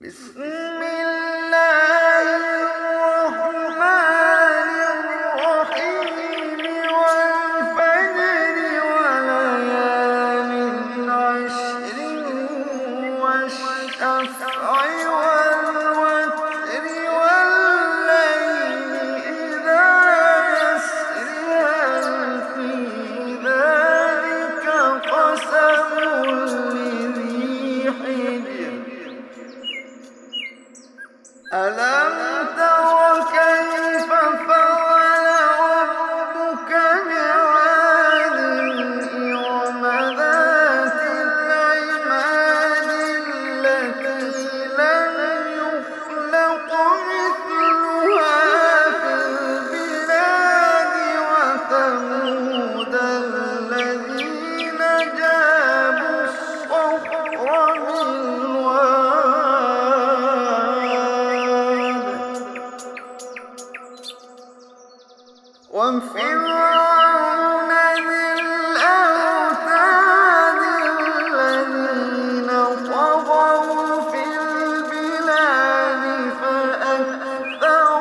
بسم الله الرحمن الرحيم والفجر وليال عشر والشفع والوتر والليل إذا يسر هل في ذلك قسم لذي حجر ألم تر كيف فعل ربك بعاد إرم ذات العماد التي لم يخلق مثلها في البلاد وثمود الذين جابوا الصخر بالواد وفرعون ذي الأوتاد الذين طغوا في البلاد فأكثروا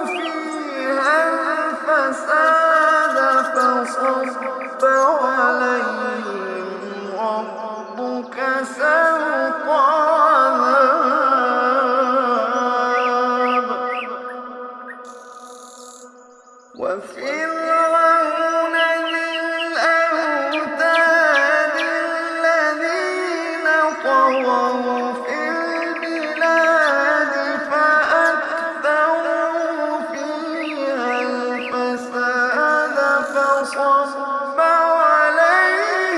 فيها الفساد فصب عليهم ربك سوط عذاب وفرعون ذي الأوتاد الذين طغوا في البلاد فأكثروا فيها الفساد فصب عليهم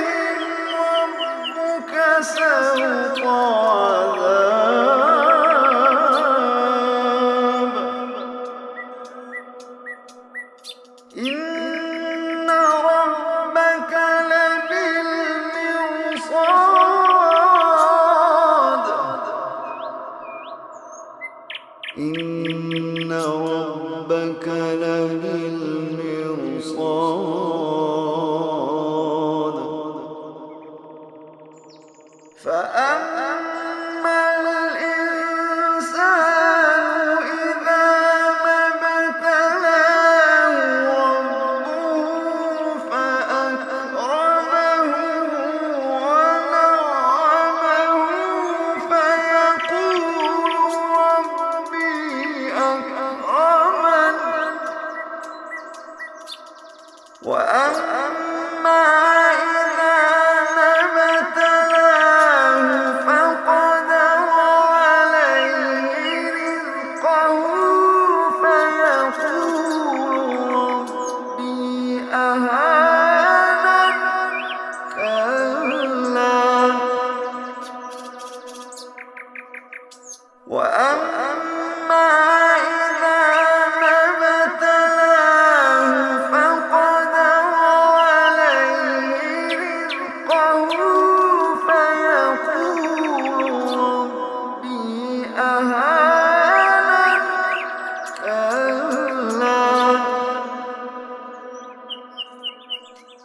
ربك سوط عذاب إن ربك لبالمرصاد إن ربك لبالمرصاد فأما الإنسان إذا ما ابتلاه ربه فأكرمه ونعمه فيقول ربي أكرمن وأما إذا ما ابتلاه فقدر عليه رزقه فيقول ربي أهانن كلا وأما إذا ما ابتلاه فقدر عليه رزقه فيقول ربي أهانن كلا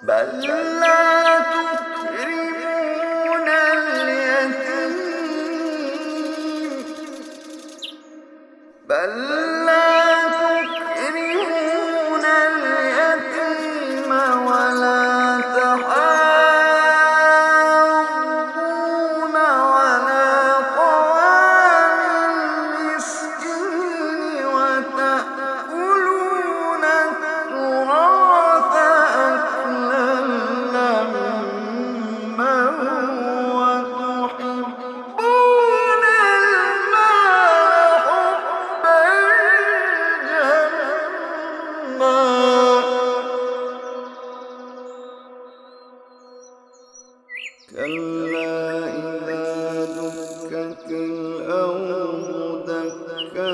بل لا تكرمون اليتيم بل لا تكرمون اليتيم ولا تحاضون على طعام المسكين وتأكلون التراث أكلا لما وتحبون المال حبا جما كلا إذا دكت الأرض دكا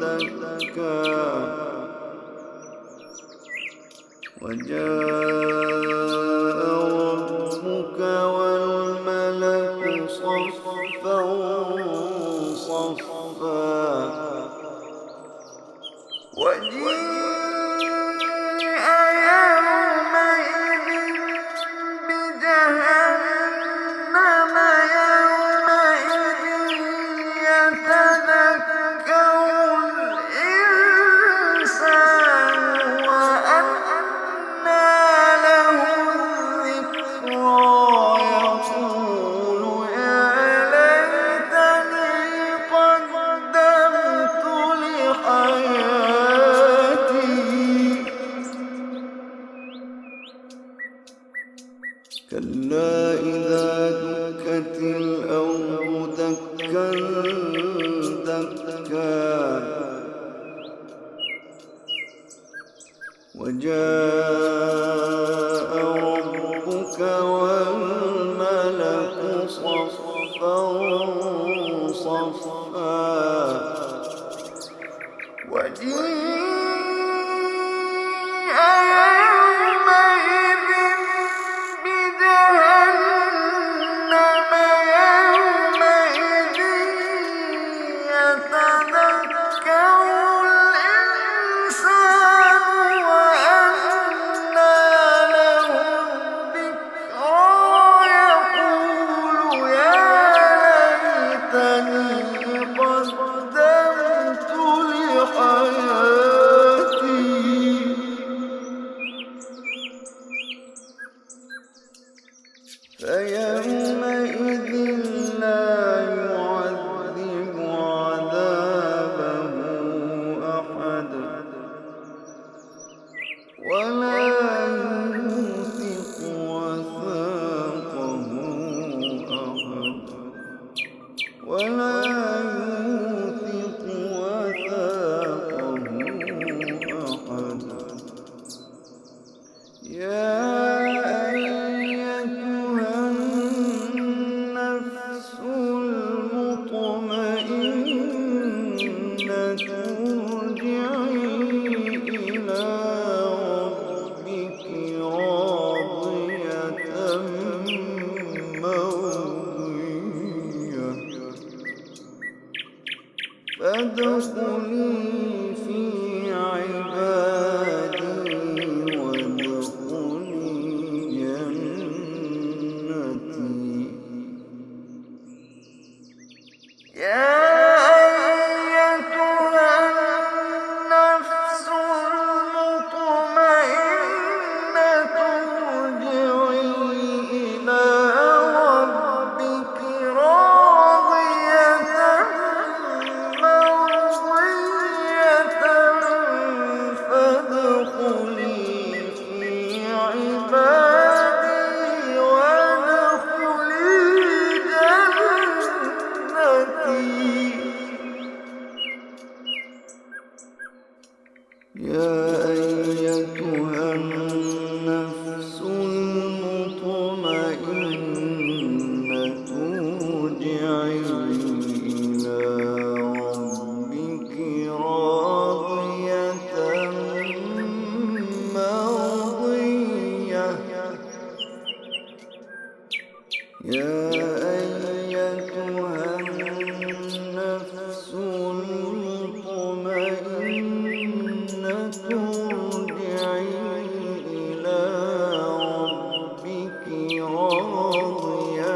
دكا وجاء ربك والملك صفا صفا وجيء يومئذ بجهنم يومئذ جاء ربك والملك صفا صفا وجيء يومئذ بجهنم يومئذ يتذكر الإنسان وأنى له الذكرى يقول يا ليتني قدمت لحياتي فيومئذ لا يعذب عذابه أحد ولا يوثق وثاقه أحد ولا يوثق وثاقه أحد يا أيتها النفس المطمئنة ارجعي إلى ربك راضية مرضية فادخلي في عبادي وادخلي جنتي يا أيتها النفس المطمئنة ارجعي إلى ربك راضية مرضية فادخلي في عبادي وادخلي جنتي يا أيتها النفس المطمئنة ارجعي إلى ربك راضية مرضية يا أيتها النفس المطمئنة ارجعي إلى ربك راضية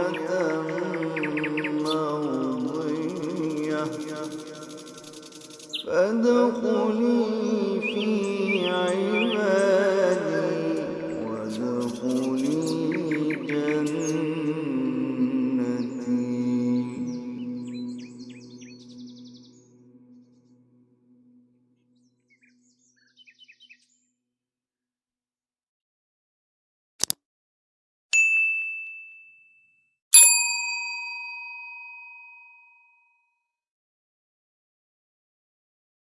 مرضية فادخلي في عبادي